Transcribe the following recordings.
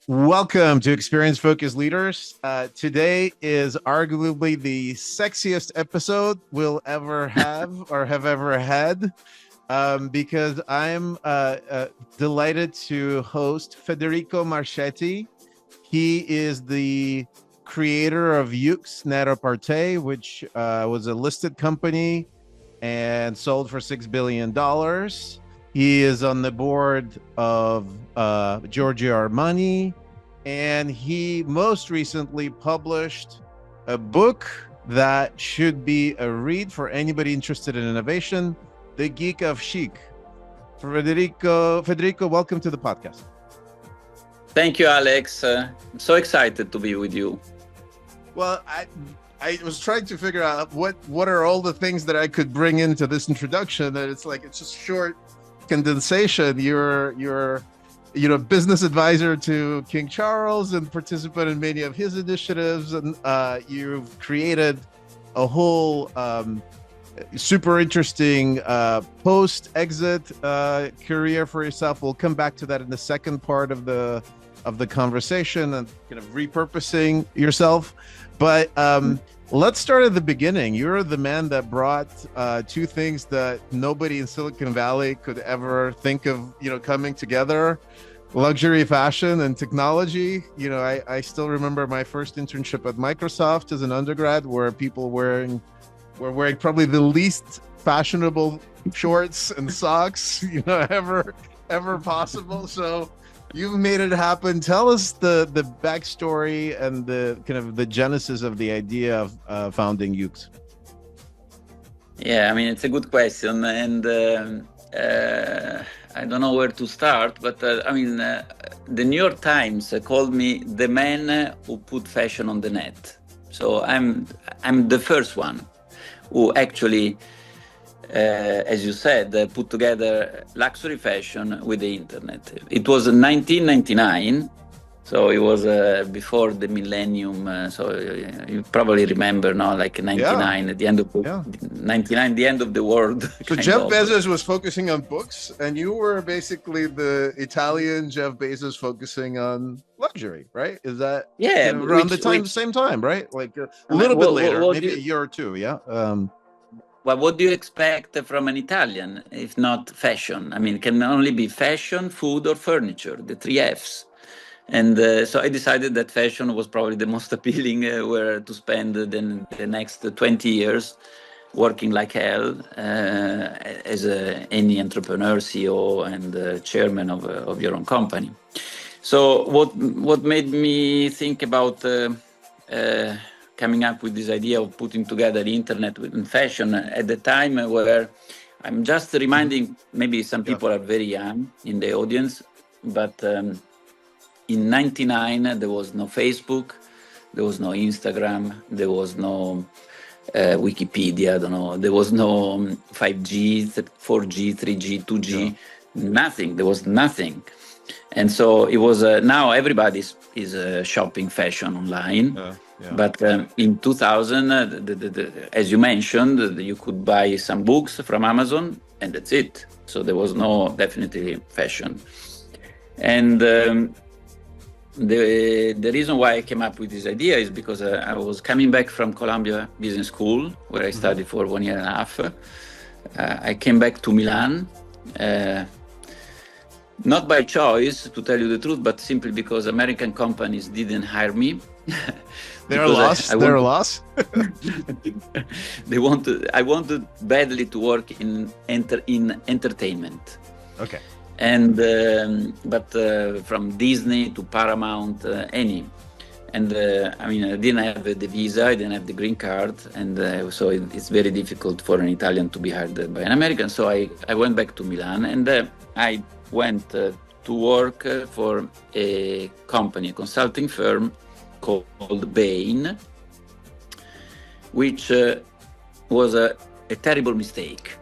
Welcome to Experience Focused Leaders. Today is arguably the sexiest episode we'll ever have or have ever had, because I'm delighted to host Federico Marchetti. He is the creator of Yoox Net-a-Porter, which was a listed company and sold for $6 billion. He is on the board of Giorgio Armani, and he most recently published a book that should be a read for anybody interested in innovation, The Geek of Chic. Federico, welcome to the podcast. Thank you, Alex. I'm so excited to be with you. Well, I was trying to figure out what are all the things that I could bring into this introduction, and it's just short condensation. You're business advisor to King Charles and participant in many of his initiatives, and you've created a whole super interesting post-exit career for yourself. We'll come back to that in the second part of the conversation and kind of repurposing yourself. But let's start at the beginning. You're the man that brought two things that nobody in Silicon Valley could ever think of, coming together: luxury fashion and technology. I still remember my first internship at Microsoft as an undergrad, where people were wearing probably the least fashionable shorts and socks, ever possible. So you've made it happen. Tell us the backstory and the kind of the genesis of the idea of founding Yoox. Yeah, it's a good question, and I don't know where to start, but the New York Times called me the man who put fashion on the net. So I'm the first one who actually, as you said, put together luxury fashion with the internet. It was 1999, so it was before the millennium. So you probably remember, no? Like 99, at the end of 99, the end of the world. So Jeff Bezos was focusing on books, and you were basically the Italian Jeff Bezos focusing on luxury, right? Is that around the same time, right? Like a little bit later, maybe a year or two, yeah. Well, what do you expect from an Italian if not fashion? It can only be fashion, food, or furniture, the three Fs. And so I decided that fashion was probably the most appealing, where to spend the next 20 years working like hell as any entrepreneur, CEO, and chairman of your own company. So what made me think about coming up with this idea of putting together the internet and fashion at the time where I'm just reminding, maybe some people are very young in the audience, but in 99, there was no Facebook, there was no Instagram, there was no Wikipedia, I don't know, there was no 5G, 4G, 3G, 2G, nothing, there was nothing. And so it was, now everybody is shopping fashion online. But in 2000, as you mentioned, you could buy some books from Amazon, and that's it. So there was no definitely fashion. And the reason why I came up with this idea is because I was coming back from Columbia Business School, where I studied for 1 year and a half. I came back to Milan, not by choice, to tell you the truth, but simply because American companies didn't hire me. They're lost. They're lost. I wanted badly to work in entertainment. Okay. And but from Disney to Paramount, any. And I didn't have the visa, I didn't have the green card, and so it's very difficult for an Italian to be hired by an American. So I went back to Milan, and I went to work for a company, a consulting firm called Bain, which was a terrible mistake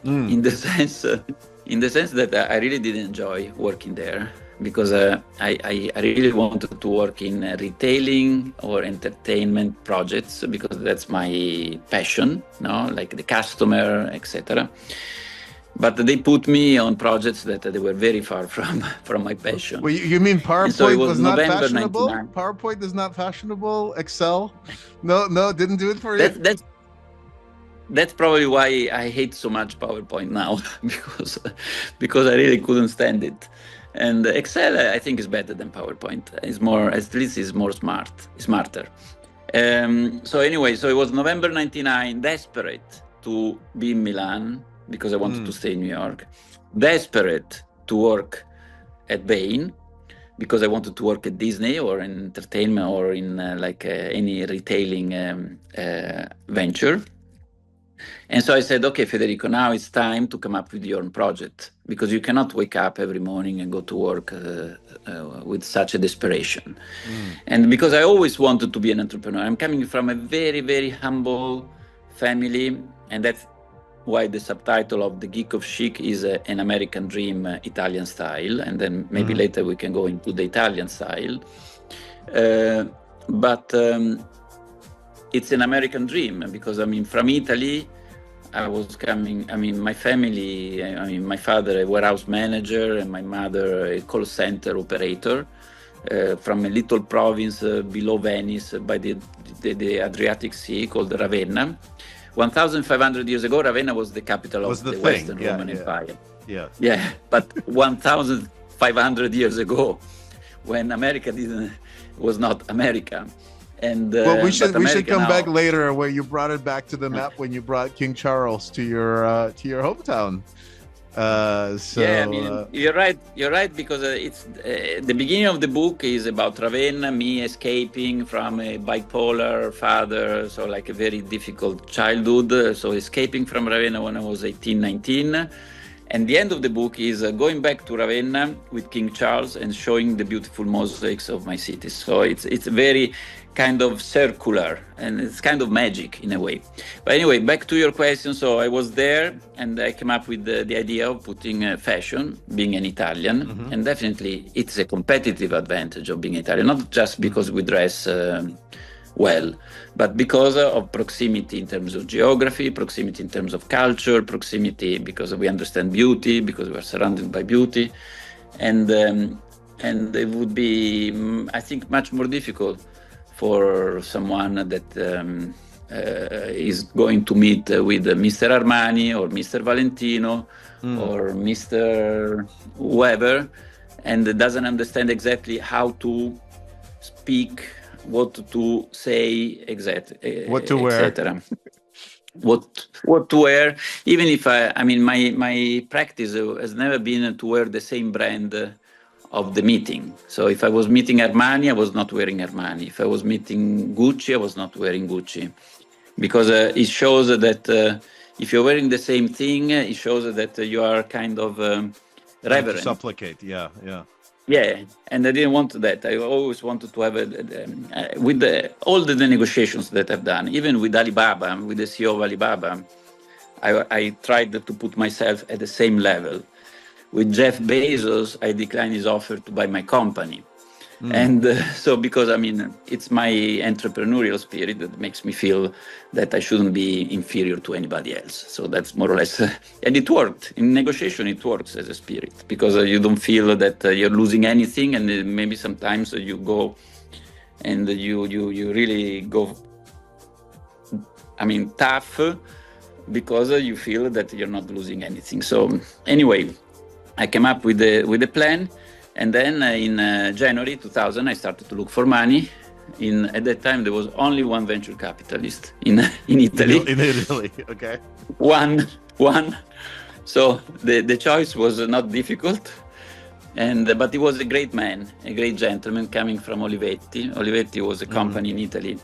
in the sense that I really didn't enjoy working there, because I really wanted to work in retailing or entertainment projects, because that's my passion, like the customer, etc. but they put me on projects that they were very far from my passion. Well, you mean PowerPoint so was not November fashionable? 99. PowerPoint is not fashionable? Excel? No, didn't do it for you? That's probably why I hate so much PowerPoint now, because I really couldn't stand it. And Excel, I think, is better than PowerPoint. It's more, at least, it's more smarter. So anyway, so it was November 99, desperate to be in Milan because I wanted to stay in New York, desperate to work at Bain because I wanted to work at Disney or in entertainment or in any retailing venture. And so I said, okay, Federico, now it's time to come up with your own project, because you cannot wake up every morning and go to work with such a desperation. And because I always wanted to be an entrepreneur, I'm coming from a very, very humble family, and that's why the subtitle of the Geek of Chic is an American dream, Italian style, and then maybe later we can go into the Italian style. But it's an American dream, because from Italy, I was coming, my family, my father a warehouse manager and my mother a call center operator from a little province below Venice by the Adriatic Sea called Ravenna. 1,500 years ago, Ravenna was the capital of the Western Roman Empire. Yeah, but 1,500 years ago, when America was not America. And well, we should come back later where you brought it back to the map when you brought King Charles to your hometown. You're right, because it's the beginning of the book is about Ravenna, me escaping from a bipolar father, so like a very difficult childhood, so escaping from Ravenna when I was 18, 19. And the end of the book is going back to Ravenna with King Charles and showing the beautiful mosaics of my city. So it's very kind of circular, and it's kind of magic in a way. But anyway, back to your question. So I was there, and I came up with the idea of putting fashion, being an Italian, and definitely it's a competitive advantage of being Italian, not just because we dress well, but because of proximity in terms of geography, proximity in terms of culture, proximity because we understand beauty, because we are surrounded by beauty, and it would be, I think, much more difficult for someone that is going to meet with Mr. Armani or Mr. Valentino or Mr. whoever, and doesn't understand exactly how to speak, what to say, exactly, what to wear, etc. What to wear. Even if my practice has never been to wear the same brand of the meeting. So if I was meeting Armani, I was not wearing Armani. If I was meeting Gucci, I was not wearing Gucci, because it shows that if you're wearing the same thing, it shows that you are kind of reverent. Supplicate, yeah. Yeah, and I didn't want that. I always wanted to have with all the negotiations that I've done, even with Alibaba, with the CEO of Alibaba, I tried to put myself at the same level. With Jeff Bezos, I declined his offer to buy my company. And so because, it's my entrepreneurial spirit that makes me feel that I shouldn't be inferior to anybody else. So that's more or less, and it worked. In negotiation, it works as a spirit, because you don't feel that you're losing anything. And maybe sometimes you go and you really go, tough, because you feel that you're not losing anything. So anyway, I came up with the plan. And then in January 2000, I started to look for money. At that time, there was only one venture capitalist in Italy. In Italy, okay. One. So the choice was not difficult. But he was a great man, a great gentleman coming from Olivetti. Olivetti was a company in Italy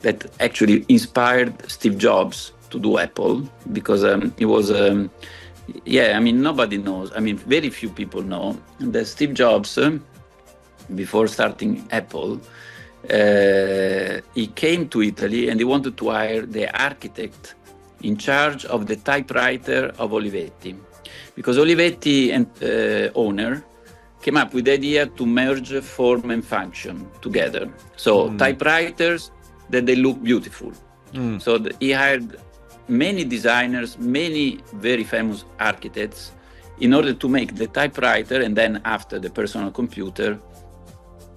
that actually inspired Steve Jobs to do Apple, because he was... nobody knows. Very few people know that Steve Jobs, before starting Apple, he came to Italy and he wanted to hire the architect in charge of the typewriter of Olivetti, because Olivetti and owner came up with the idea to merge form and function together. So typewriters that they look beautiful. So he hired many designers, many very famous architects, in order to make the typewriter and then after the personal computer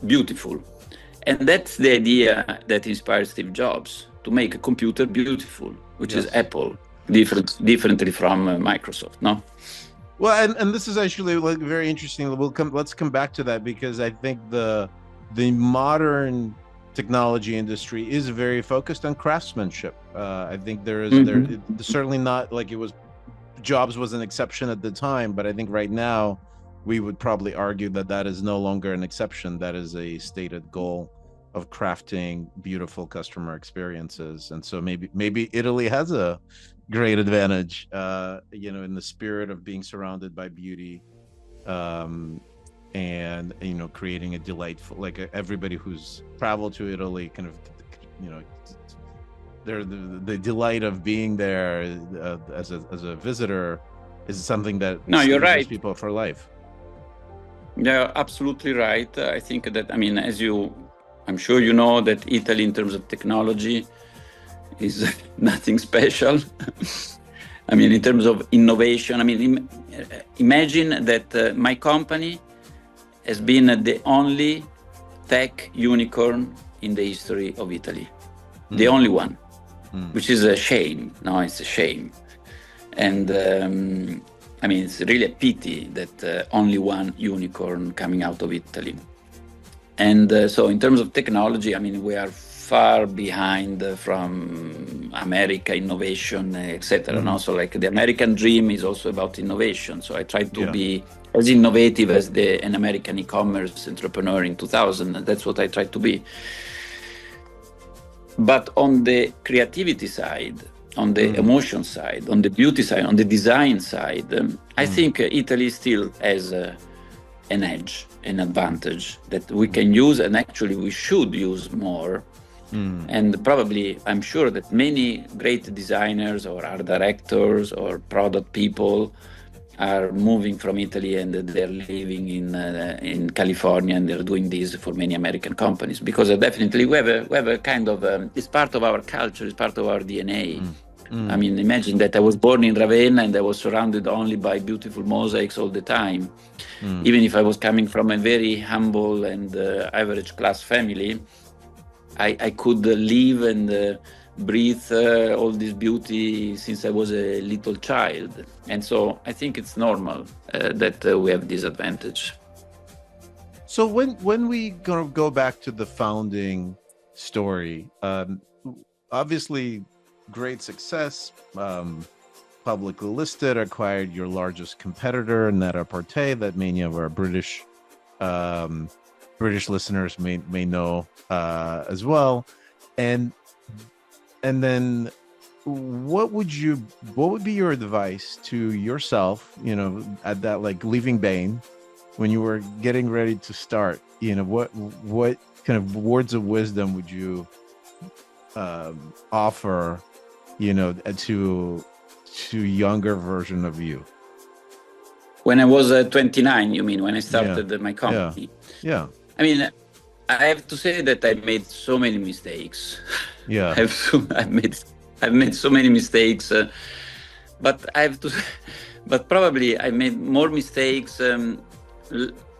beautiful. And that's the idea that inspired Steve Jobs, to make a computer beautiful, which is Apple, differently from Microsoft, no? Well, and this is actually like very interesting. Let's come back to that, because I think the modern technology industry is very focused on craftsmanship. I think there's certainly not like it was. Jobs was an exception at the time, but I think right now we would probably argue that that is no longer an exception. That is a stated goal of crafting beautiful customer experiences. And so maybe Italy has a great advantage, in the spirit of being surrounded by beauty, and creating a delightful, like everybody who's traveled to Italy kind of, the delight of being there as a visitor is something that you're right. People for life. Yeah, absolutely right. I think that, I'm sure you know that Italy in terms of technology is nothing special. In terms of innovation, imagine that my company has been the only tech unicorn in the history of Italy. The only one. Which is a shame. No, it's a shame. And it's really a pity that only one unicorn coming out of Italy. And so in terms of technology, we are far behind from America innovation, etc. No? So like the American dream is also about innovation. So I try to be as innovative as an American e-commerce entrepreneur in 2000. And that's what I try to be. But on the creativity side, on the emotion side, on the beauty side, on the design side, I think Italy still has an edge, an advantage that we can use, and actually we should use more. And probably, I'm sure that many great designers or art directors or product people are moving from Italy and they're living in California, and they're doing this for many American companies, because definitely we have a kind of it's part of our culture, it's part of our DNA. Imagine that I was born in Ravenna and I was surrounded only by beautiful mosaics all the time. Even if I was coming from a very humble and average class family, I could live and breathe all this beauty since I was a little child. And so I think it's normal that we have this advantage. So when we go back to the founding story, obviously great success, publicly listed, acquired your largest competitor, Net-a-Porter, that many of our British listeners may know as well. And then what would be your advice to yourself, at that, like, leaving Bain, when you were getting ready to start, what kind of words of wisdom would you offer, to younger version of you? When I was 29, you mean, when I started my company? Yeah. I have to say that I made so many mistakes. Yeah. I've made so many mistakes, but probably I made more mistakes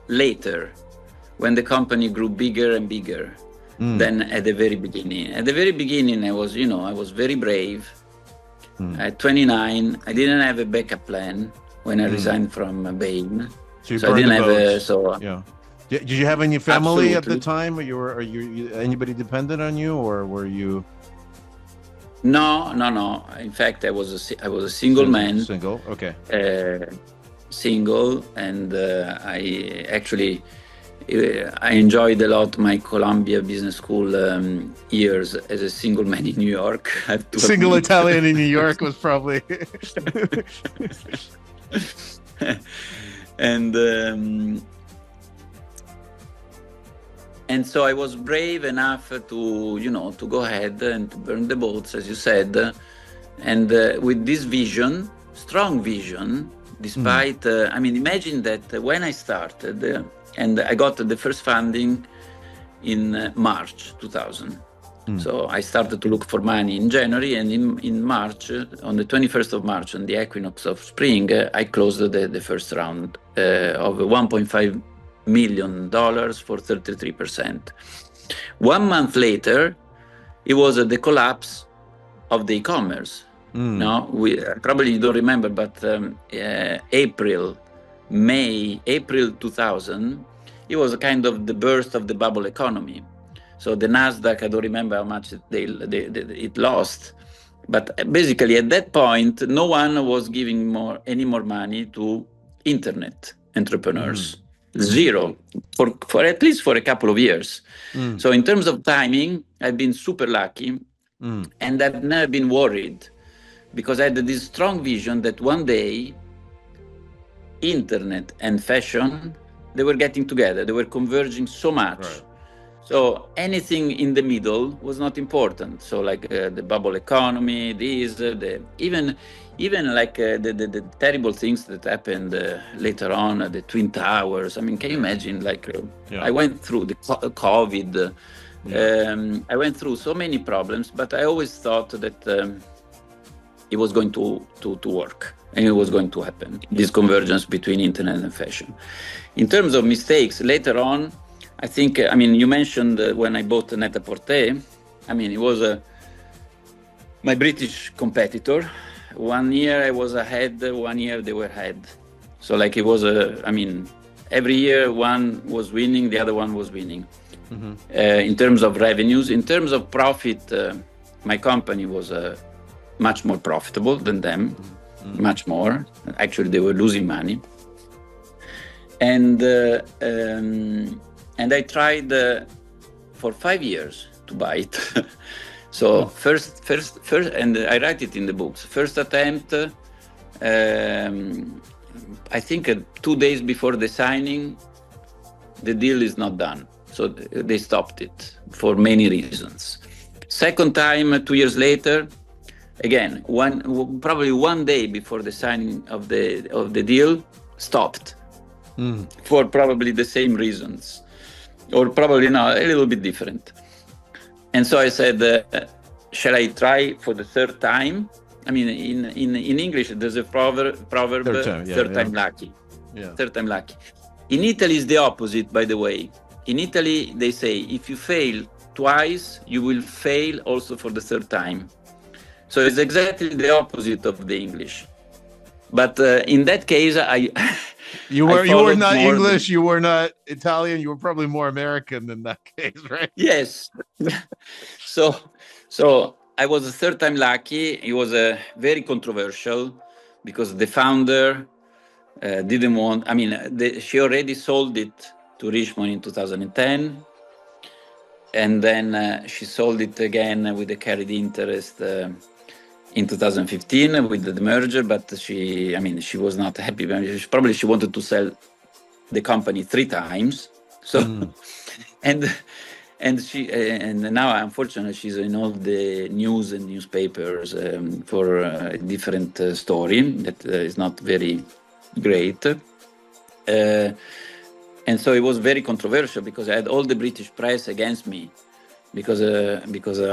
later, when the company grew bigger and bigger than at the very beginning. At the very beginning, I was very brave. At 29, I didn't have a backup plan when I resigned from Bain. So I didn't have yeah. Did you have any family at the time? Are you anybody dependent on you, or were you? No. In fact, I was a single man. Single, okay. Single, and I enjoyed a lot my Columbia Business School years as a single man in New York. Single Italian in New York was probably. And so I was brave enough to go ahead and to burn the boats, as you said. And with this vision, strong vision, despite, imagine that when I started, and I got the first funding in March 2000. So I started to look for money in January, and in March, on the 21st of March, on the equinox of spring, I closed the first round of $1.5 million for 33%. 1 month later, it was the collapse of the e-commerce. No, we probably you don't remember, but April 2000, it was a kind of the birth of the bubble economy. So the Nasdaq, I don't remember how much it lost, but basically at that point, no one was giving any more money to internet entrepreneurs. Zero, for at least for a couple of years. So in terms of timing, I've been super lucky, and I've never been worried, because I had this strong vision that one day, internet and fashion, they were getting together, they were converging so much. Right. So anything in the middle was not important. So like the bubble economy, even like the terrible things that happened later on, the Twin Towers. I mean, can you imagine? Like I went through the COVID. I went through so many problems, but I always thought that it was going to work, and it was going to happen. This convergence between internet and fashion. In terms of mistakes, later on, I think, I mean, you mentioned when I bought Net-a-Porter, I mean, it was my British competitor. 1 year I was ahead, 1 year they were ahead. So like it was I mean, every year one was winning, the other one was winning. In terms of revenues, in terms of profit, my company was much more profitable than them, much more. Actually, they were losing money. And I tried for 5 years to buy it. So first, and I write it in the books. First attempt, I think 2 days before the signing, the deal is not done. So they stopped it for many reasons. Second time, 2 years later, again, probably 1 day before the signing of the deal, stopped for probably the same reasons. Or probably not, a little bit different. And so I said, shall I try for the third time? I mean, in English, there's a proverb, third time lucky. Yeah. Third time lucky. In Italy, it's the opposite, by the way. In Italy, they say, if you fail twice, you will fail also for the third time. So it's exactly the opposite of the English. But in that case, You were not English, you were not Italian, you were probably more American than that case, right? Yes. So I was a third time lucky. It was very controversial because the founder didn't want, I mean, she already sold it to Richmond in 2010. And then she sold it again with a carried interest in 2015 with the merger, but she was not happy. She wanted to sell the company 3 times. So, and now unfortunately she's in all the news and newspapers for a different story that is not very great. And so it was very controversial because I had all the British press against me. Because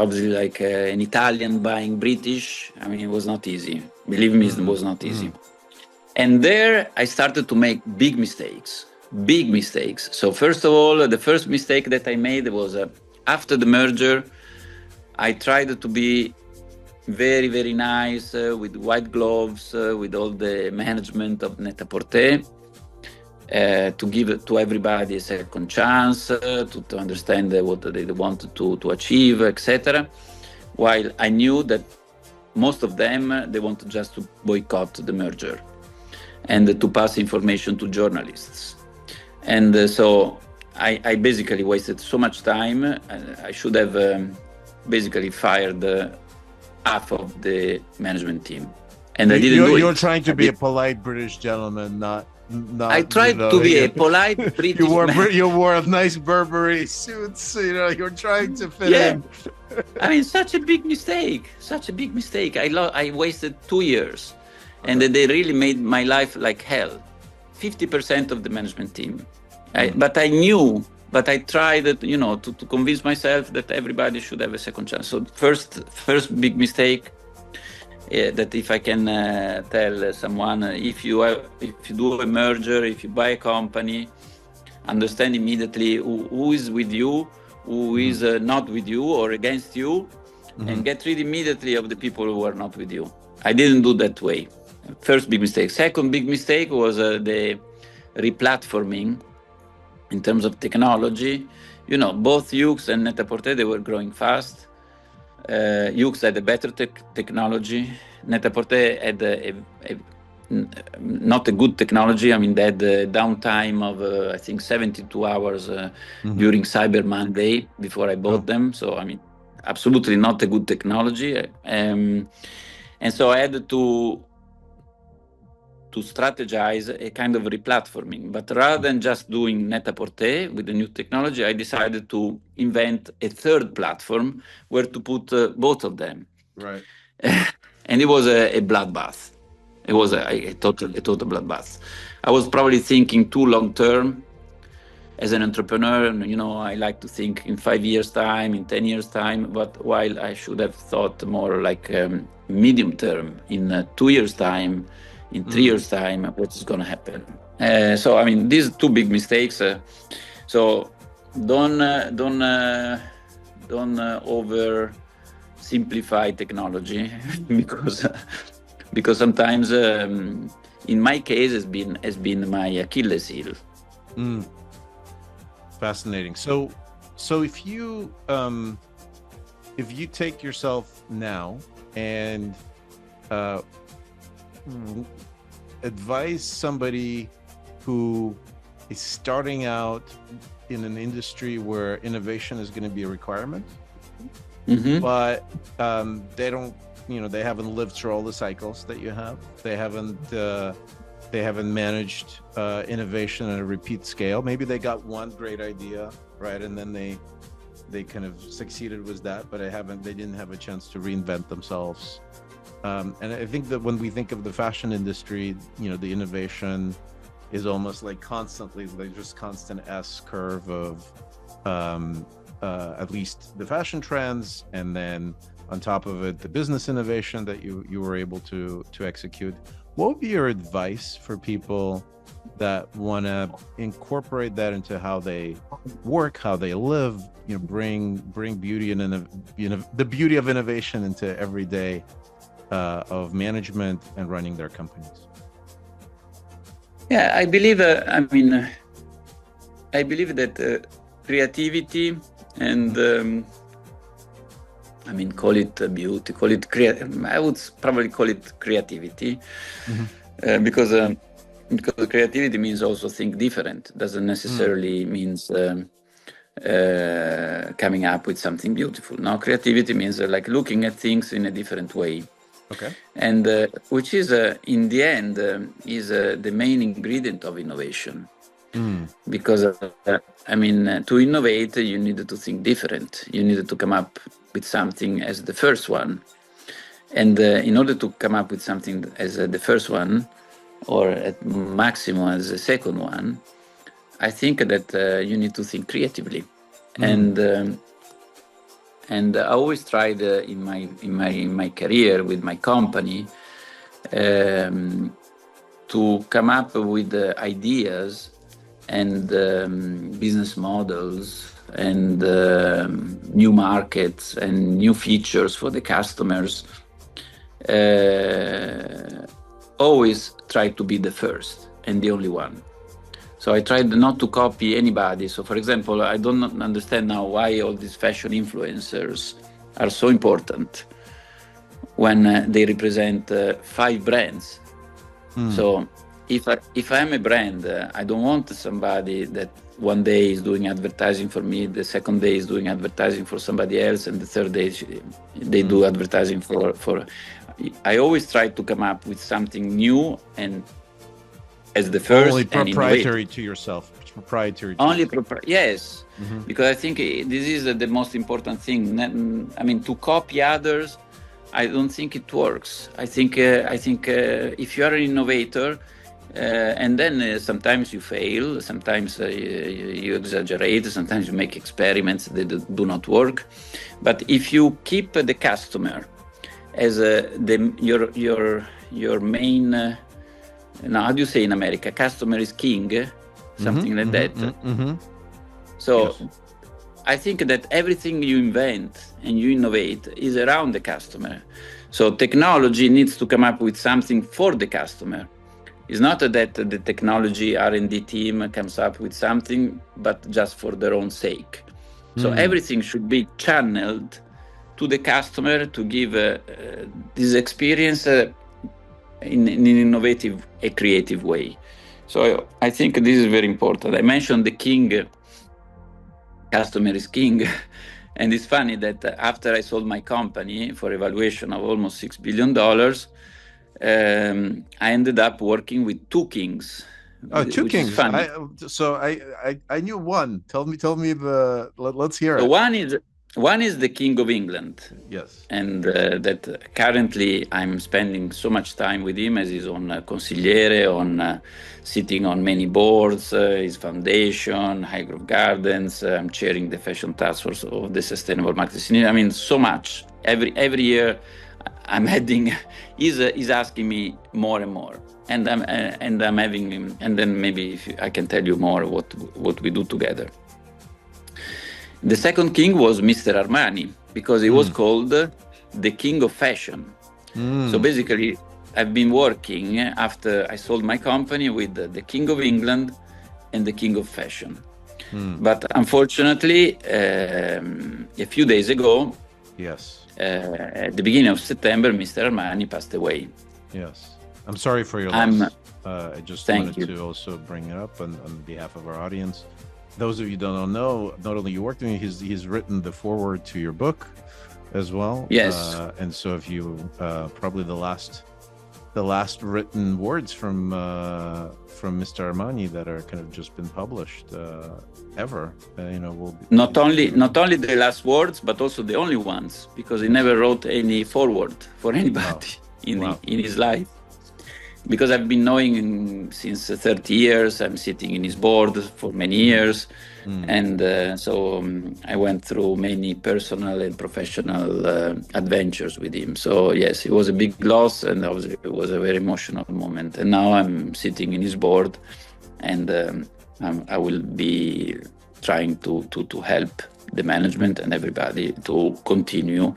obviously, like an Italian buying British, I mean, it was not easy. Believe me, it was not easy. And there I started to make big mistakes. So first of all, the first mistake that I made was after the merger, I tried to be very, very nice with white gloves, with all the management of Net-a-Porter. To give to everybody a second chance, to understand what they wanted to achieve, etc. While I knew that most of them, they wanted just to boycott the merger and to pass information to journalists. And so I basically wasted so much time. I should have basically fired half of the management team. And I didn't do it. You're trying to be a polite British gentleman, not I tried to be a polite British man. You wore nice Burberry suits, you're trying to fit in. I mean, such a big mistake. I wasted 2 years. And they really made my life like hell. 50% of the management team. But I knew but I tried to convince myself that everybody should have a second chance. So first big mistake that if I can tell someone, if you do a merger, if you buy a company, understand immediately who is with you, who is not with you or against you, and get rid immediately of the people who are not with you. I didn't do that way. First big mistake. Second big mistake was the replatforming in terms of technology. Both Yoox and Net-a-Porter, they were growing fast. Yoox had a better technology. Net-a-Porter had not a good technology. I mean, they had a downtime of, I think, 72 hours during Cyber Monday before I bought them. So, I mean, absolutely not a good technology. And so I had to strategize a kind of replatforming. But rather than just doing Net-a-Porter with the new technology, I decided to invent a third platform where to put both of them. Right. And it was a bloodbath. It was a total bloodbath. I was probably thinking too long term. As an entrepreneur, I like to think in 5 years' time, in 10 years' time, but while I should have thought more like medium term, in 2 years' time, in 3 years' time, what is going to happen. So, I mean, these two big mistakes. So don't over simplify technology because sometimes, in my case, has been my Achilles heel. Fascinating. So if you take yourself now and advise somebody who is starting out in an industry where innovation is going to be a requirement, but they don't, they haven't lived through all the cycles that you have. They haven't managed innovation at a repeat scale. Maybe they got one great idea, right, and then they kind of succeeded with that, but they didn't have a chance to reinvent themselves. And I think that when we think of the fashion industry, the innovation is almost like constantly, like just constant S curve of at least the fashion trends, and then on top of it, the business innovation that you were able to execute. What would be your advice for people that want to incorporate that into how they work, how they live, bring beauty and the beauty of innovation into every day of management and running their companies? Yeah, I believe. I believe that creativity and call it beauty, call it I would probably call it creativity, because creativity means also think different. Doesn't necessarily means coming up with something beautiful. No, creativity means like looking at things in a different way. Okay. And which is in the end is the main ingredient of innovation. Because to innovate, you needed to think different. You needed to come up with something as the first one, and in order to come up with something as the first one, or at maximum as the second one, I think that you need to think creatively. And I always tried in my career with my company to come up with ideas and business models and new markets and new features for the customers. Always try to be the first and the only one. So I tried not to copy anybody. So, for example, I don't understand now why all these fashion influencers are so important when they represent 5 brands. So if I'm a brand, I don't want somebody that one day is doing advertising for me, the second day is doing advertising for somebody else, and the third day they do advertising for. I always try to come up with something new and as the first. Only proprietary to yourself. Proprietary. Yes, because I think this is the most important thing. To copy others, I don't think it works. I think if you are an innovator, and then sometimes you fail, sometimes you exaggerate, sometimes you make experiments that do not work. But if you keep the customer as your main, how do you say in America? Customer is king, something like that. So yes. I think that everything you invent and you innovate is around the customer. So technology needs to come up with something for the customer. It's not that the technology R&D team comes up with something, but just for their own sake. So everything should be channeled to the customer to give this experience in an innovative, a creative way. So I think this is very important. I mentioned the king, customer is king. And it's funny that after I sold my company for a valuation of almost $6 billion, I ended up working with two kings. Oh, two kings! I knew one. Tell me let's hear it. So one is the King of England. Yes. And that currently I'm spending so much time with him as his own consigliere, on sitting on many boards, his foundation, High Grove Gardens. I'm chairing the fashion task force of the Sustainable Marketing. I mean, so much. Every year I'm adding, he's asking me more and more. And I'm having him, and then maybe I can tell you more what we do together. The second king was Mr. Armani, because he was called the king of fashion. So basically, I've been working after I sold my company with the king of England and the king of fashion. But unfortunately, a few days ago, yes, at the beginning of September, Mr. Armani passed away. Yes. I'm sorry for your loss. I just wanted to also bring it up on behalf of our audience. Those of you who don't know, not only you worked with me, he's written the foreword to your book as well. Yes. And so if you probably the last written words from Mr. Armani that are kind of just been published ever, will be not only the last words, but also the only ones, because he never wrote any foreword for anybody in his life. Because I've been knowing him since 30 years, I'm sitting in his board for many years. And so I went through many personal and professional adventures with him. So yes, it was a big loss, and it was a very emotional moment. And now I'm sitting in his board, and I will be trying to help the management and everybody to continue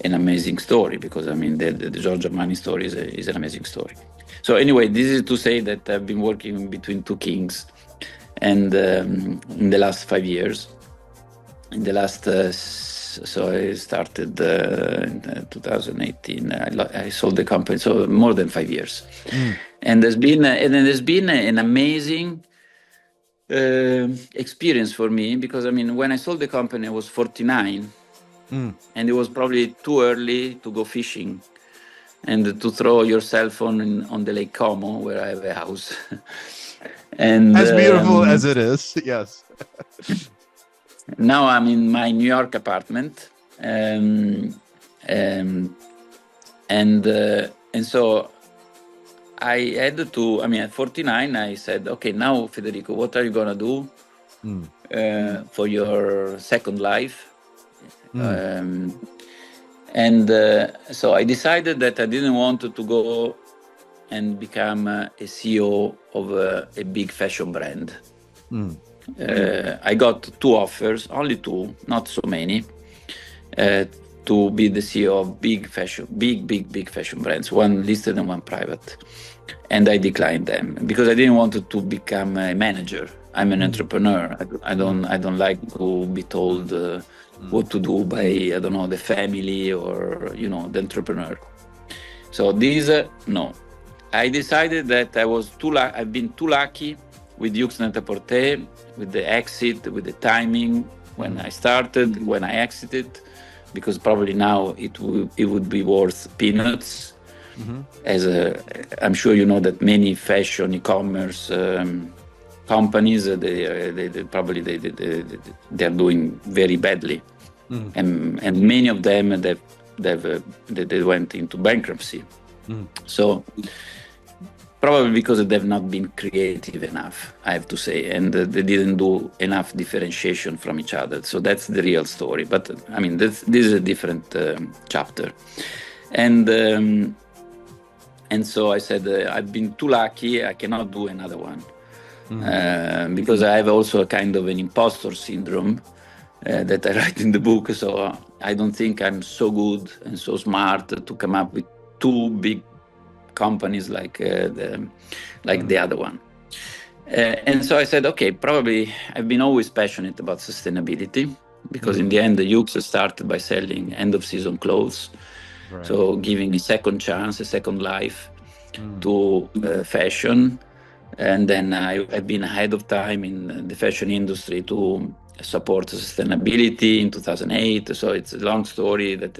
an amazing story, because I mean the Giorgio Armani story is an amazing story. So anyway, this is to say that I've been working between two kings, and in the last 5 years, so I started in 2018. I sold the company, so more than 5 years, and there's been an amazing experience for me, because I mean, when I sold the company, I was 49, and it was probably too early to go fishing and to throw your cell phone on the Lake Como, where I have a house. And as beautiful as it is, yes. Now I'm in my New York apartment, and so I had to. I mean, at 49, I said, "Okay, now Federico, what are you gonna do for your second life?" So I decided that I didn't want to go and become a CEO of a big fashion brand. I got 2 offers, only 2, not so many, to be the CEO of big fashion brands, one listed and one private. And I declined them because I didn't want to become a manager. I'm an entrepreneur. I don't like to be told what to do by, I don't know, the family or, the entrepreneur. So no. I decided that I've been too lucky with Yoox Net-a-Porter, with the exit, with the timing, when I started, when I exited, because probably now it would be worth peanuts. As I'm sure you know that many fashion e-commerce companies, they're doing very badly, and many of them they went into bankruptcy. So probably because they've not been creative enough, I have to say, and they didn't do enough differentiation from each other. So that's the real story. But I mean, this is a different chapter. And so I said, I've been too lucky, I cannot do another one. Because I have also a kind of an imposter syndrome that I write in the book. So I don't think I'm so good and so smart to come up with two big companies like the other one. And so I said, okay, probably I've been always passionate about sustainability, because in the end, the Yoox started by selling end-of-season clothes. Right. So giving a second chance, a second life to fashion. And then I've been ahead of time in the fashion industry to support sustainability in 2008. So it's a long story that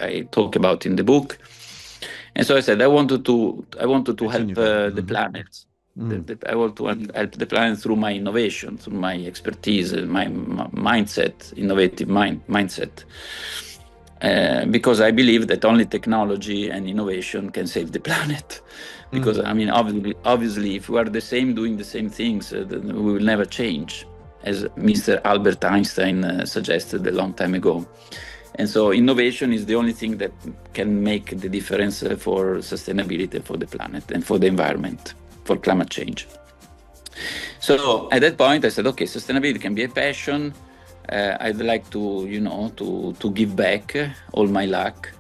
I talk about in the book. And so I said, I wanted to help the planet. I want to help the planet through my innovation, through my expertise, my mindset, innovative mindset. Because I believe that only technology and innovation can save the planet. Because I mean, obviously, if we are the same, doing the same things, then we will never change, as Mr. Albert Einstein suggested a long time ago. And so innovation is the only thing that can make the difference for sustainability, for the planet and for the environment, for climate change. So at that point, I said, okay, sustainability can be a passion. I'd like to give back all my luck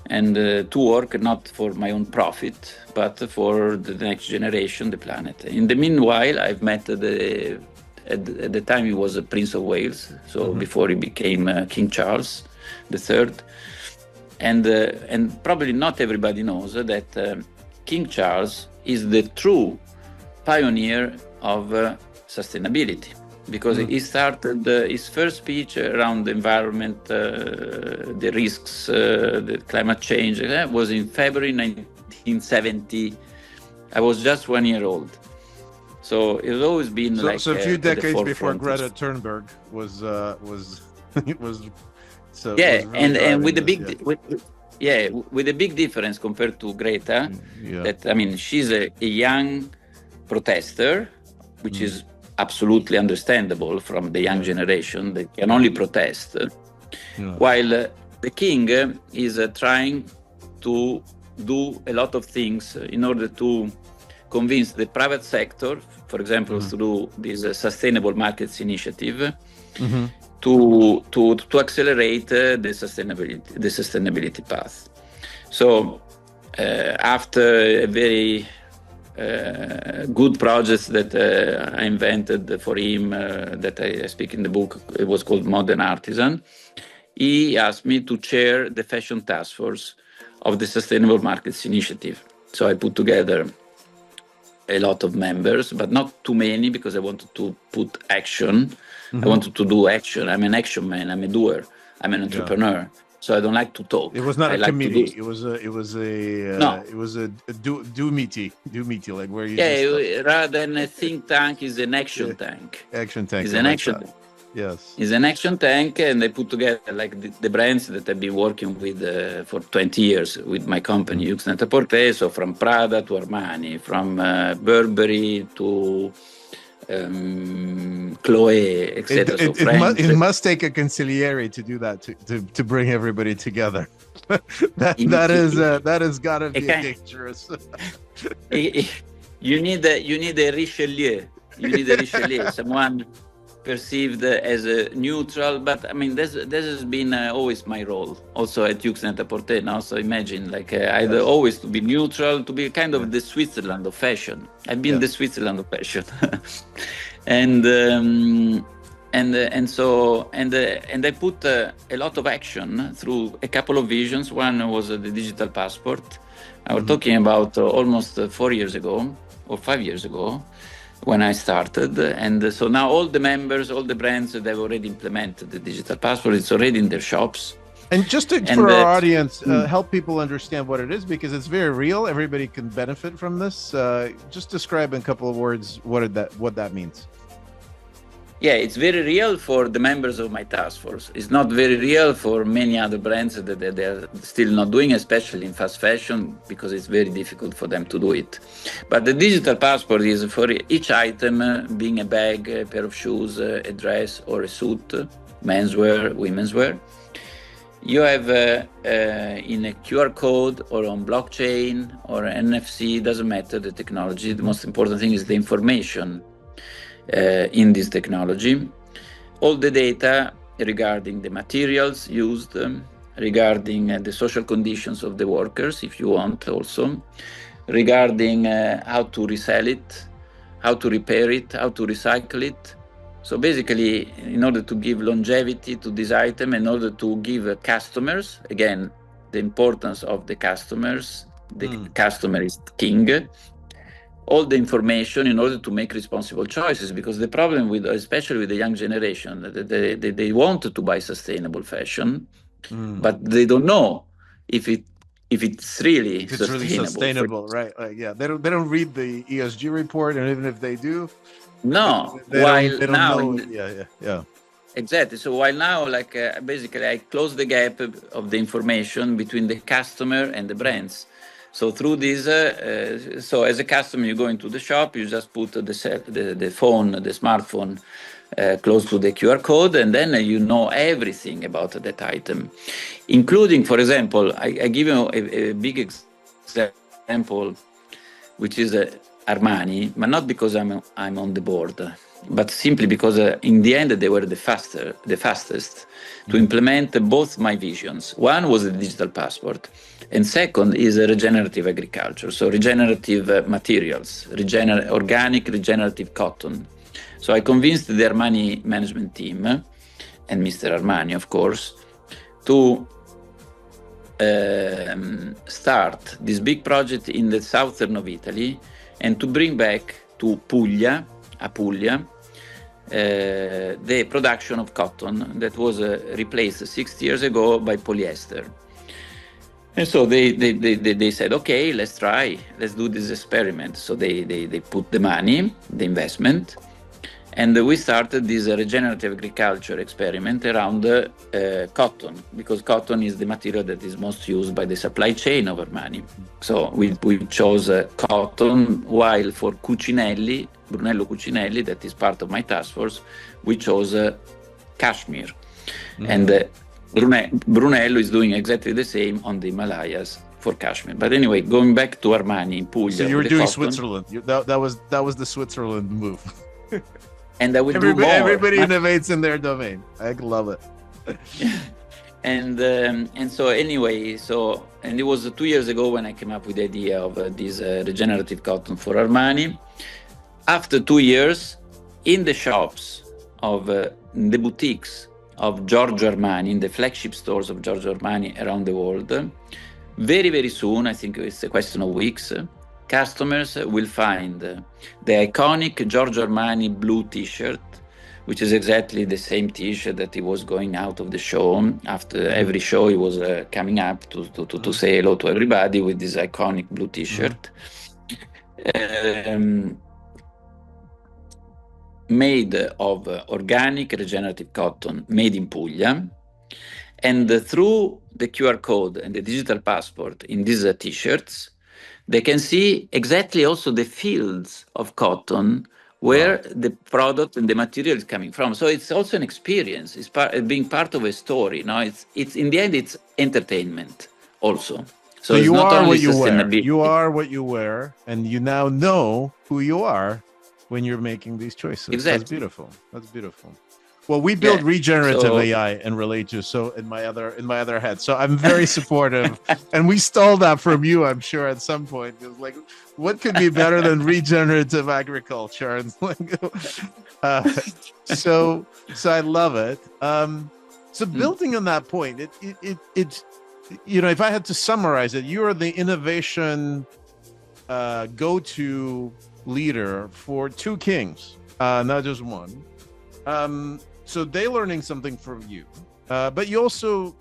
and to work not for my own profit, but for the next generation, the planet. In the meanwhile, I've met at the time he was a Prince of Wales, so before he became King Charles III. And probably not everybody knows that King Charles is the true pioneer of sustainability, because he started his first speech around the environment, the risks, the climate change, was in February 1970. I was just 1 year old. So it's always been so a few decades before Greta Thunberg was so yeah, was really and with the this, big with a big difference compared to Greta, that I mean, she's a young protester, which is absolutely understandable from the young generation. They can only protest, while the king is trying to do a lot of things in order to convince the private sector, for example, through this Sustainable Markets Initiative, to accelerate the sustainability path. So after a very good projects that I invented for him, that I speak in the book, it was called Modern Artisan. He asked me to chair the fashion task force of the Sustainable Markets Initiative. So I put together a lot of members, but not too many, because I wanted to put action. I wanted to do action. I'm an action man. I'm a doer. I'm an entrepreneur. So I don't like to talk. It was not a committee. It was a do meeting, like where you rather than a think tank, is an action tank. Action tank. It's an action tank. Yes. It's an action tank, and they put together like the brands that I've been working with for 20 years with my company, Yoox Net-a-Porter. So from Prada to Armani, from Burberry to Chloe, etc. It must take a consigliere to do that, to bring everybody together. that has got to be dangerous. You need a Richelieu. You need a Richelieu, someone perceived as a neutral, but I mean, this has been always my role, also at Yoox Net-a-Porter. Now, so imagine, like I'd always to be neutral, to be kind of the Switzerland of fashion. I've been the Switzerland of fashion, and I put a lot of action through a couple of visions. One was the digital passport. I was talking about almost 4 years ago or 5 years ago, when I started. And so now all the members, all the brands, they've already implemented the digital passport. It's already in their shops. And just for our audience, help people understand what it is, because it's very real. Everybody can benefit from this. Just describe in a couple of words what that means. Yeah, it's very real for the members of my task force. It's not very real for many other brands that they're still not doing, especially in fast fashion, because it's very difficult for them to do it. But the digital passport is for each item, being a bag, a pair of shoes, a dress, or a suit, menswear, women's wear. You have in a QR code or on blockchain or NFC, doesn't matter the technology. The most important thing is the information in this technology. All the data regarding the materials used, regarding the social conditions of the workers, if you want also, regarding how to resell it, how to repair it, how to recycle it. So basically, in order to give longevity to this item, in order to give customers, again, the importance of the customers, the customer is king, all the information in order to make responsible choices. Because the problem with, especially with the young generation, they want to buy sustainable fashion, but they don't know if it's really sustainable, right? Yeah, they don't read the ESG report, and even if they do, no. they don't now, know. Yeah. Exactly. So while now, like basically, I close the gap of the information between the customer and the brands. So through this, so as a customer, you go into the shop, you just put the smartphone close to the QR code, and then you know everything about that item, including, for example, I give you a big example, which is Armani, but not because I'm on the board, but simply because in the end they were the fastest to implement both my visions. One was the digital passport, and second is regenerative agriculture, so regenerative materials, organic regenerative cotton. So I convinced the Armani management team, and Mr. Armani, of course, to start this big project in the southern of Italy and to bring back to Apulia, the production of cotton that was replaced 60 years ago by polyester. And so they said, okay, let's do this experiment. So they put the money, the investment, and we started this regenerative agriculture experiment around cotton, because cotton is the material that is most used by the supply chain of Armani. So we chose cotton, while for Cucinelli, Brunello Cucinelli, that is part of my task force, we chose cashmere. And Brunello is doing exactly the same on the Himalayas for cashmere. But anyway, going back to Armani in Puglia. So you were doing cotton. Switzerland. That was the Switzerland move. And I will do more. Everybody innovates in their domain. I love it. And so anyway, and it was 2 years ago when I came up with the idea of this regenerative cotton for Armani. After 2 years, in the shops of the boutiques of Giorgio Armani, in the flagship stores of Giorgio Armani around the world, very, very soon, I think it's a question of weeks, customers will find the iconic Giorgio Armani blue t-shirt, which is exactly the same t-shirt that he was going out of the show. After every show, he was coming up to say hello to everybody with this iconic blue t-shirt. Made of organic regenerative cotton, made in Puglia. And through the QR code and the digital passport in these t-shirts, they can see exactly also the fields of cotton where the product and the material is coming from. So it's also an experience. It's being part of a story. No, it's in the end, it's entertainment also. So it's you not are only what you wear. You are what you wear, and you now know who you are when you're making these choices. Exactly. That's beautiful. That's beautiful. Well, we build regenerative AI and Relayto, so in my other head. So I'm very supportive, and we stole that from you, I'm sure, at some point. It was like, what could be better than regenerative agriculture? And so I love it. So building on that point, it's if I had to summarize it, you are the innovation go-to leader for two kings, not just one. So they're learning something from you, but you also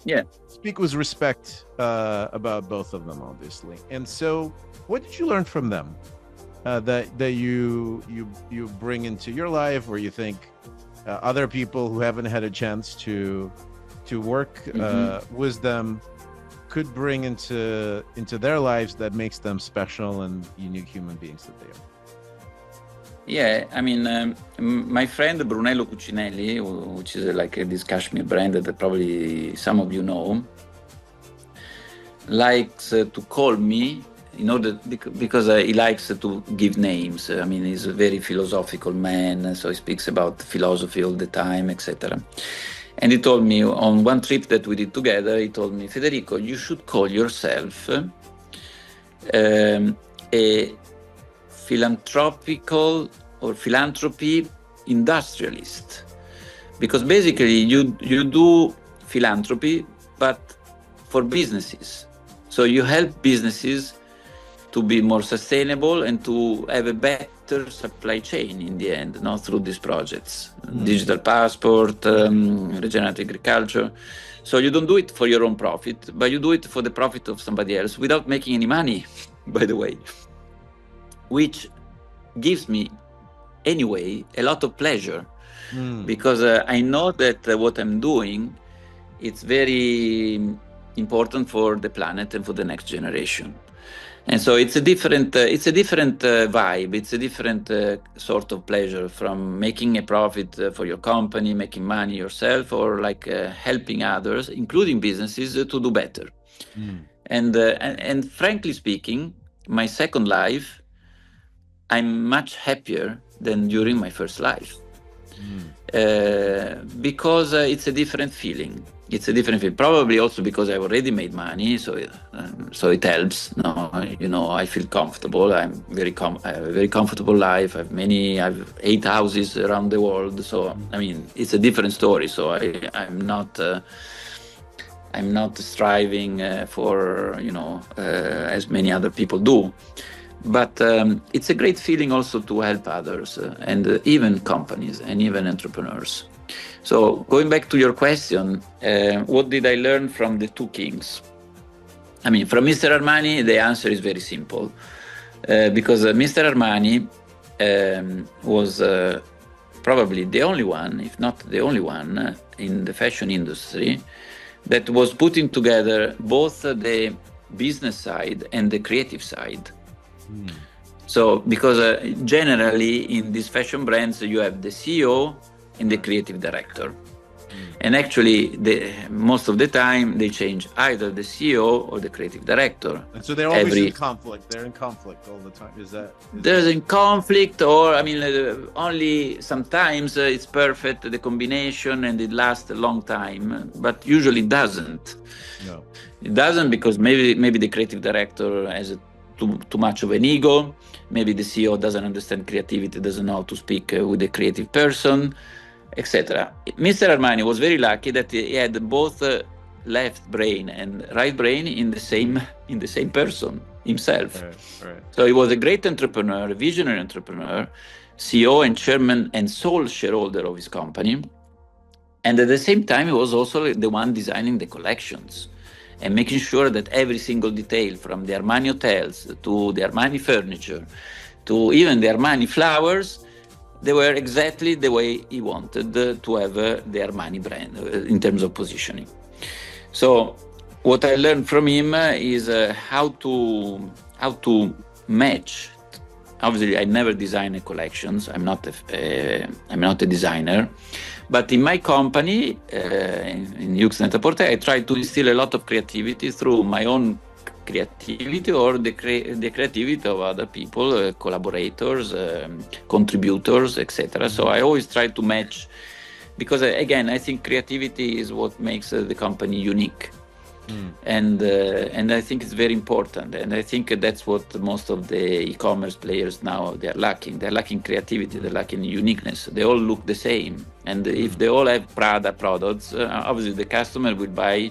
speak with respect about both of them, obviously. And so, what did you learn from them that you bring into your life, or you think other people who haven't had a chance to work with them could bring into their lives that makes them special and unique human beings that they are. Yeah, I mean, my friend Brunello Cucinelli, which is like this cashmere brand that probably some of you know, likes to call me because he likes to give names. I mean, he's a very philosophical man, so he speaks about philosophy all the time, etc. And he told me on one trip that we did together, he told me, Federico, you should call yourself a philanthropical or philanthropy industrialist, because basically you do philanthropy but for businesses. So you help businesses to be more sustainable and to have a better supply chain in the end, through these projects. Digital passport, regenerative agriculture. So you don't do it for your own profit, but you do it for the profit of somebody else without making any money, by the way, which gives me anyway a lot of pleasure, because I know that what I'm doing, it's very important for the planet and for the next generation. And so it's a different vibe. It's a different sort of pleasure from making a profit for your company, making money yourself, or like helping others, including businesses, to do better. And frankly speaking, my second life, I'm much happier than during my first life, because it's a different feeling. It's a different feeling. Probably also because I already made money, so it helps. I feel comfortable. I have a very comfortable life. I've 8 houses around the world. So I mean, it's a different story. So I'm not striving for as many other people do. But it's a great feeling also to help others and even companies and even entrepreneurs. So going back to your question, what did I learn from the two kings? I mean, from Mr. Armani, the answer is very simple, because Mr. Armani was probably the only one, if not the only one, in the fashion industry that was putting together both the business side and the creative side. So because generally in these fashion brands, you have the CEO and the creative director. And actually, most of the time, they change either the CEO or the creative director. And so they're always in conflict. They're in conflict all the time. There's in conflict, or, I mean, only sometimes it's perfect, the combination, and it lasts a long time, but usually it doesn't. No. It doesn't because maybe the creative director has too much of an ego. Maybe the CEO doesn't understand creativity, doesn't know how to speak with the creative person, etc. Mr. Armani was very lucky that he had both left brain and right brain in the same person himself. Right. So he was a great entrepreneur, a visionary entrepreneur, CEO and chairman and sole shareholder of his company. And at the same time, he was also the one designing the collections and making sure that every single detail, from the Armani hotels to the Armani furniture to even the Armani flowers, they were exactly the way he wanted to have the Armani brand in terms of positioning. So what I learned from him is how to match. Obviously, I never design collections. I'm not a designer. But in my company, in Yoox Net-a-Porter, I try to instill a lot of creativity through my own creativity or the creativity of other people, collaborators, contributors, etc. So I always try to match, because again, I think creativity is what makes the company unique. And I think it's very important, and I think that's what most of the e-commerce players now they're lacking. They're lacking creativity, they're lacking uniqueness. They all look the same, and if they all have Prada products, obviously the customer will buy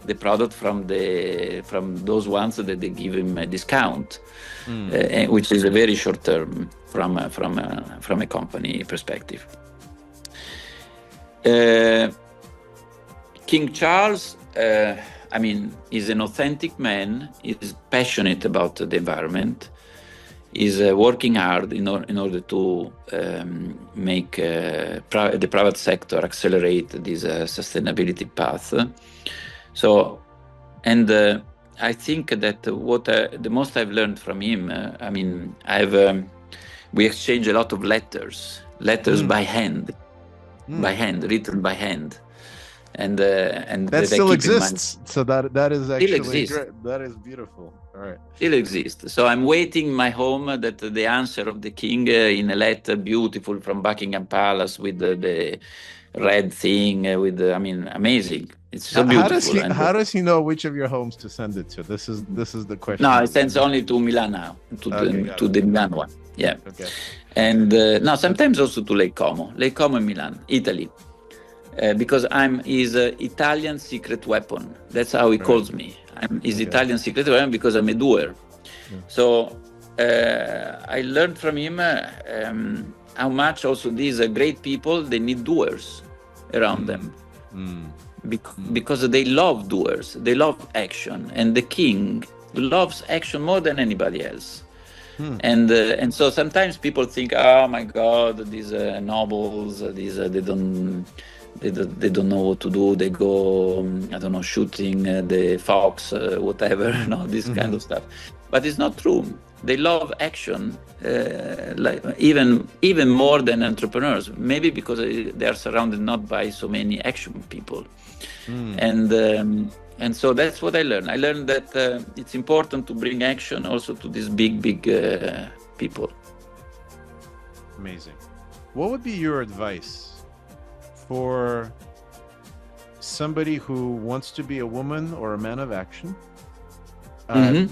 the product from those ones that they give him a discount, which is a very short term from a company perspective. King Charles, I mean, is an authentic man. He's passionate about the environment. is working hard in order to make the private sector accelerate this sustainability path. So, and I think that what the most I've learned from him, I mean, we exchange a lot of letters by hand, written by hand. And that still exists. So that is actually great. That is beautiful. All right. Still exists. So I'm waiting in my home that the answer of the king in a letter, beautiful, from Buckingham Palace with the red thing. I mean, amazing. It's so beautiful. How does he know which of your homes to send it to? This is the question. No, it sends only to Milan now, to the Milan one. Yeah. Okay. And no, sometimes also to Lake Como in Milan, Italy. Because I'm his Italian secret weapon. That's how he calls me. I'm his Italian secret weapon because I'm a doer. Yeah. So I learned from him how much also these great people, they need doers around them. Because they love doers, they love action. And the king loves action more than anybody else. And so sometimes people think, oh my God, these nobles, they don't know what to do. They go, I don't know, shooting the fox, whatever, this kind of stuff. But it's not true. They love action, like even more than entrepreneurs. Maybe because they are surrounded not by so many action people. And so that's what I learned. I learned that it's important to bring action also to these big people. Amazing. What would be your advice for somebody who wants to be a woman or a man of action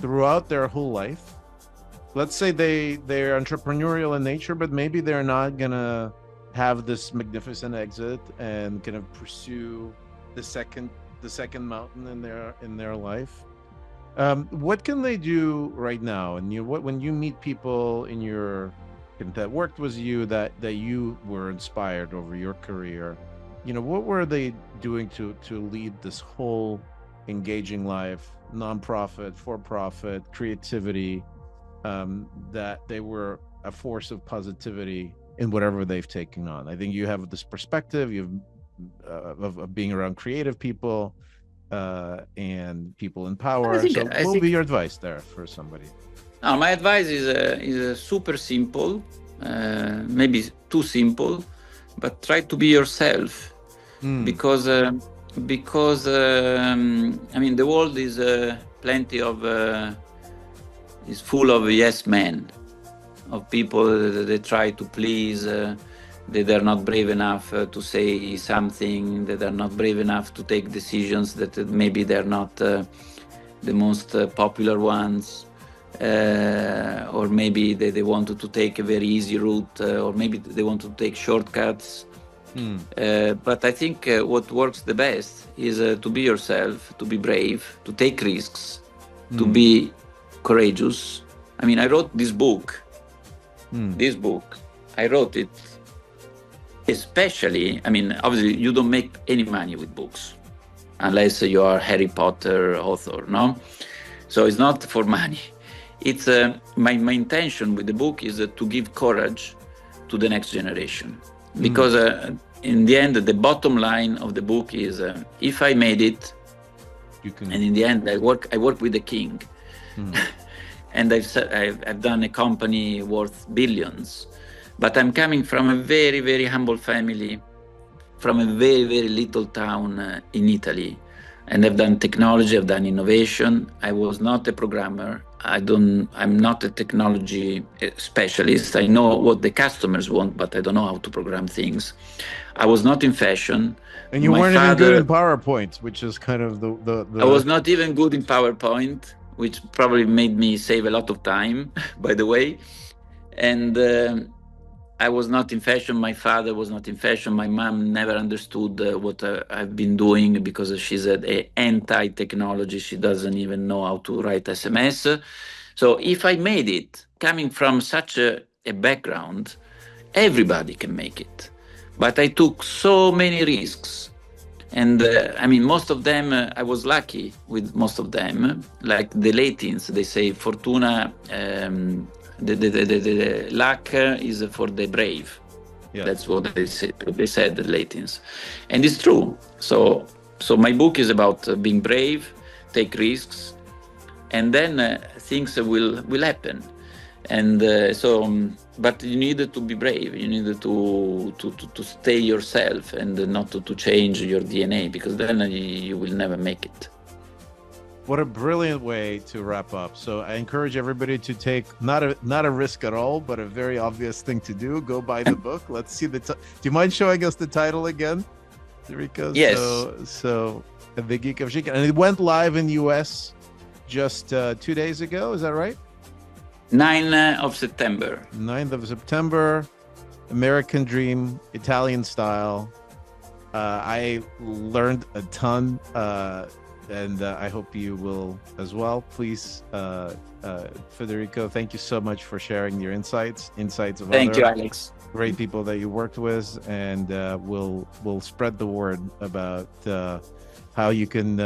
throughout their whole life? Let's say they're entrepreneurial in nature, but maybe they're not gonna have this magnificent exit and kind of pursue the second mountain in their life. What can they do right now? And when you meet people that worked with you that you were inspired over your career, what were they doing to lead this whole engaging life, nonprofit, for-profit, creativity, that they were a force of positivity in whatever they've taken on? I think you have this perspective of being around creative people and people in power. What would be your advice there for somebody? My advice is super simple, maybe too simple, but try to be yourself, because I mean, the world is plenty of is full of yes men, of people that try to please, that they're not brave enough to say something, that they're not brave enough to take decisions, that maybe they're not the most popular ones. Or maybe they wanted to take a very easy route, or maybe they want to take shortcuts. But I think what works the best is to be yourself, to be brave, to take risks, to be courageous. I mean, I wrote this book. I wrote it especially, I mean, obviously you don't make any money with books unless you are Harry Potter author, no? So it's not for money. It's my intention with the book is to give courage to the next generation, because in the end, the bottom line of the book is if I made it, and in the end I work with the king, and I've done a company worth billions, but I'm coming from a very, very humble family, from a very, very little town in Italy. And I've done technology, I've done innovation. I was not a programmer. I'm not a technology specialist. I know what the customers want, but I don't know how to program things. I was not in fashion. And you weren't even good in PowerPoint, which is kind of the... I was not even good in PowerPoint, which probably made me save a lot of time, by the way. And I was not in fashion. My father was not in fashion. My mom never understood what I've been doing, because she's an anti-technology. She doesn't even know how to write SMS. So if I made it, coming from such a background, everybody can make it. But I took so many risks. And I mean, most of them, I was lucky with most of them. Like the Latins, they say, fortuna The luck is for the brave. Yeah. That's what they said, the Latins, and it's true. So my book is about being brave, take risks, and then things will happen. And but you need to be brave. You need to stay yourself and not to change your DNA, because then you will never make it. What a brilliant way to wrap up. So I encourage everybody to take not a risk at all, but a very obvious thing to do. Go buy the book. Let's see do you mind showing us the title again, Federico? Yes. So The Geek of Chic, and it went live in the US just 2 days ago. Is that right? 9th of September. 9th of September. American Dream, Italian style. I learned a ton. And I hope you will as well. Please, Federico, thank you so much for sharing your insights of Thank you, other Alex. great people that you worked with, and we'll spread the word about how you can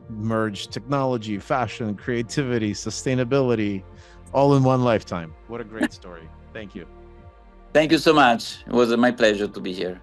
merge technology, fashion, creativity, sustainability, all in one lifetime. What a great story. Thank you. Thank you so much. It was my pleasure to be here.